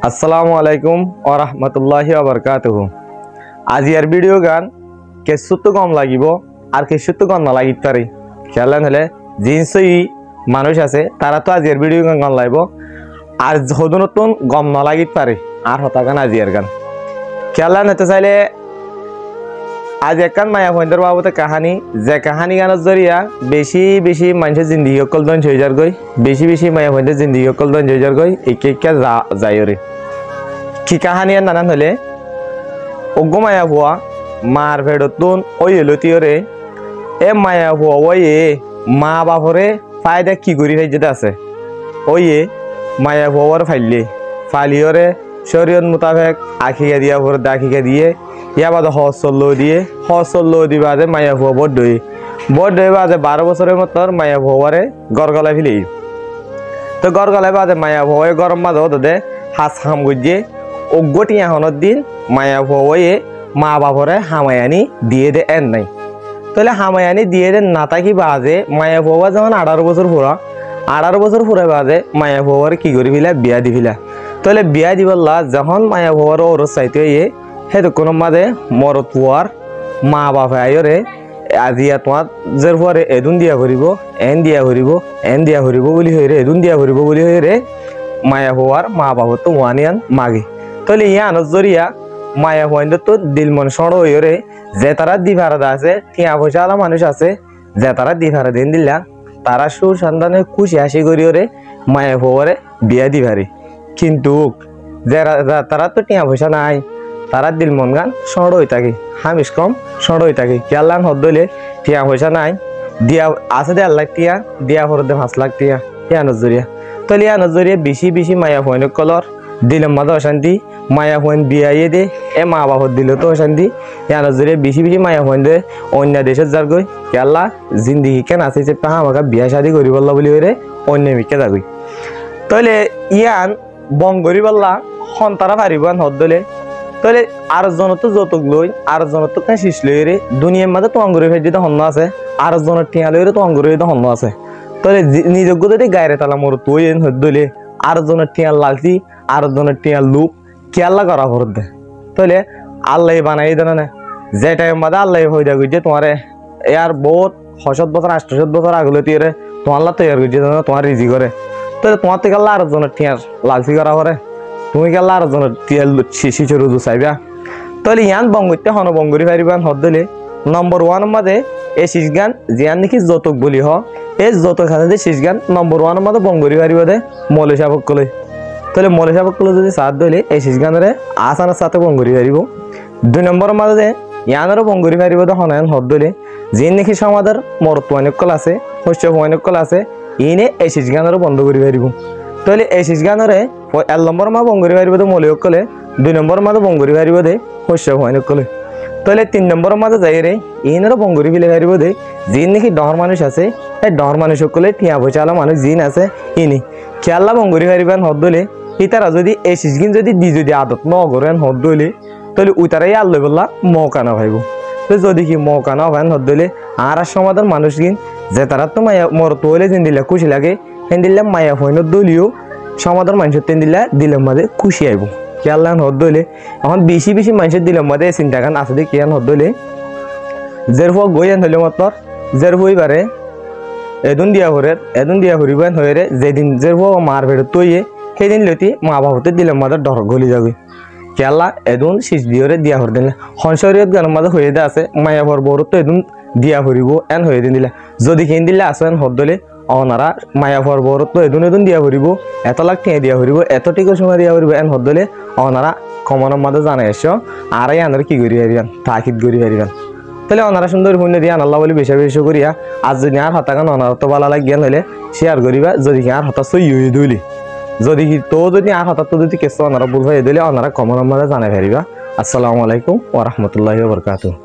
আসসালামু আলাইকুম ওয়া রাহমাতুল্লাহি ওয়া বারাকাতুহু। আজি আর ভিডিও গান কেসুত কম লাগিব আর কেসুত কম না লাগিত পারে খেয়াল হলে জিনসই মানুষ আছে তারা তো আজি আর ভিডিও গান গান লাইব আর হদনতন গম না লাগিত পারে আর হতা গান আজি আর গান খেয়াল হতে চাইলে আজ একখান মায়া ফন্দর বাবুতে কাহানি যে কাহানি গানের জরিয়া বেশি বেশি মানুষের জিন্দগি অকল দন হয়ে যার গই বেশি মায়া ফন্দর জিন্দগি অকল দন হয়ে যার গই একে যায় রে কি কাহানি আর নানান হলে অজ্ঞ মায়া ভুয়া মার ভেড়তুন ওই এলতিওরে এ মায়া ভুয়া ওই মা বাপরে ফায়দা কি করি ভাই যেটা আছে ওই মায়া ভুয়ার ফাইলিওরে শরীয়ত মোতাবেক আখিকা দিয়া ভরে আখিকা দিয়ে ইয়া বাদে হসল দি বাদে মায়া ভুয়া বড় বাদে 12 বছরের মতো মায়া ভুয়ারে গড়গলা ফিলে তো গড়গলা বাদে মায়া ভুয়া গরম বাদে দে হাস হাম গিয়ে অজ্ঞটিয়া হনের দিন মায়া ভুয়ে মা বাপরে হামায়ানি দিয়ে দে এন নাই তাহলে হামায়ানি দিয়ে দে না থাকি বাজে মায়া ভুয়া যখন 18 বছর পুরা বাজে মায়া ভুয়ার কি করি ফিলা বিয়া দি ফিলা তাহলে বিয়া দিবল্লা যখন মায়া ভুয়ার ওর চাইতে সেইটো কোনো মাঝে মরত পুয়ার মা বাপে আয়রে আজিয়া তোমার জের পরে এদুন দিয়া ভরিব এন দিয়া ভরিব বলি হয়ে এদুন দিয়া ভরিব বলি হয়ে রে মায়া হওয়ার মা বাবা তো ওয়ানিয়ান মাগে তাহলে ইয়া নজরিয়া মায়া হওয়ান তো দিল মন সড় হয়ে যে তারা দিভারদা আছে টিয়া পয়সা আলা মানুষ আছে যে তারা দিভারা দিন দিলা তারা সুর সন্তানের খুশি হাসি করি ওরে মায়া হওয়ারে বিয়া দিভারে কিন্তু তারা তো টিয়া পয়সা নাই তারা দিল মন গান সড় হয়ে থাকে হামিস কম সড় হয়ে থাকে কেয়ালান হদ দইলে টিয়া পয়সা নাই দিয়া আছে 1.5 লাখ টিয়া দিয়া হরদে 5 লাখ টিয়া ইয়া নজরিয়া তাহলে ইয়া নজরিয়া বেশি মায়া হইন কলর দিলের মাঝে অশান্তি মায়া হইন বিয়াইয়ে দে এ মা বাপর দিল তো অশান্তি ইয়া নজরিয়া বেশি মায়া হইন দে অন্য দেশের যার গই কেয়ালা জিন্দিগি কেন আছে যে পাহা আমাকে বিয়া শাদি করি বললা বলি হয়ে অন্য মিকে যাগই তাহলে ইয়ান বং করি বললা সন্তারা পারিব হদ দলে তাহলে আর জনত যৌতুক লই আর জনত শিশ লই রে দুনিয়ার মাঝে তো অঙ্গুরি ফের যেতে হন্য আছে আর জনের টিয়া লই রে তো অঙ্গুরি হইতে হন্য আছে তাহলে নিজজ্ঞ যদি গায়ে তালা মোর তুই হইলে আর জনের টিয়া লালতি আর জনের টিয়া লুপ কেয়াল্লা করা ভরত দে তাহলে আল্লাহ বানাই দেন না যে টাইম মাঝে আল্লাহ হয়ে দেয় যে তোমার ইয়ার বহুত 600 বছর 800 বছর আগলে তুই রে তোমার তৈরি করছে তোমার রিজি করে তাহলে তোমার থেকে আল্লাহ আর জনের টিয়ার লালতি করা করে তুমি গেল আর জনের টিয়াল শিশু রুজু চাইবা তাহলে ইয়ান বঙ্গতে হন বঙ্গরি পারিবান হদ দিলে নম্বর 1 মাঝে এই শীষ গান জিয়ান নাকি যৌতুক বলি হ এই যৌতুক হাতে শীষ গান নম্বর 1 মাঝে বঙ্গরি পারিব দে মৌলিশা পক্ষলে তাহলে মৌলিশা পক্ষলে যদি সাথ দিলে এই শীষ গানের আসানের সাথে বঙ্গরি পারিব 2 নম্বর মাঝে ইয়ানেরও বঙ্গরি পারিব দে হনায়ন হদ দিলে যে নাকি সমাজের মরত্ব অনেকল আছে শস্য অনেকল আছে ইনে এই শীষ গানেরও বন্ধ করি পারিব তাহলে এই শীষ গানরে 1 নম্বর মা বঙ্গরি পারিব দে মৌলিক কলে 2 নম্বর মাঝে বঙ্গরি পারিব দে শস্য অনেকলে তাহলে 3 নম্বর মাঝে যাই রে ইনেরও বঙ্গরি ফেলে পারিব দে যিন নাকি ডহর মানুষ আছে এই ডহর মানুষ সকলে টিয়া পয়সা আলা মানুষ জিন আছে ইনি খেয়াল্লা বঙ্গরি পারিবান হদ দলে ইতারা যদি এই শীষ গিন যদি আদত ন করেন হদ দলে তাহলে উতারাই আল্লাহ বললা মৌকা না ভাইব তো যদি কি মৌকা না ভাইন হদ দলে আর সমাধান মানুষ গিন যে তারা তো মায়া মর তোলে দিন দিলে খুশি লাগে হেন দিলে মায়া হইন দলিও সমাধান মানুষের তেন দিলে দিলের মাঝে খুশি আইব খেয়াল হদ দলে এখন বেশি মানুষের দিলের মাঝে চিন্তা গান আছে দেখি হদ দলে জের ফুয়া গইয়ান হইলে মাত্র জের ফুইবারে এদুন দিয়া হরিবান হয়ে রে যেদিন জের ফুয়া মার ভেড়ে তৈয়ে সেদিন লতি মা বাপতে দিলের মাঝে ডর গলি যাবে খেয়ালা এদুন শীষ দিয়রে দিয়া হর দিলে সংসরীয় গানের মাঝে হয়ে দে আছে মায়া ভর বড় তো এদুন দিয়া হরিব এন হয়ে দিন দিলে যদি কেন দিলে আসেন হদ দলে অনারা মায়া ভর বড় তো এদুন দিয়া হরিব 1 লাখ টিয়া দিয়া হরিব এত টিকা সময় দিয়া হরিব এন হদ দলে অনারা কমনের মাঝে জানাই এসো আর আনার কি করি হারিবান তাকিদ করি হারিবান তাহলে অনারা সুন্দর পুণ্য দিয়ে আনাল্লাহ বলে বেশি করিয়া আজ যদি আর হতাগান অনার তো ভালো লাগিয়ান হলে শেয়ার করিবা যদি আর হতাশ ইয়ে দিলি যদি আর হঠাৎ যদি কেস অনারা ভুল হয়ে দিলে অনারা কমনের মাঝে জানাই হারিবা। আসসালামু আলাইকুম ওয়া রাহমাতুল্লাহি ওয়া বারাকাতুহু।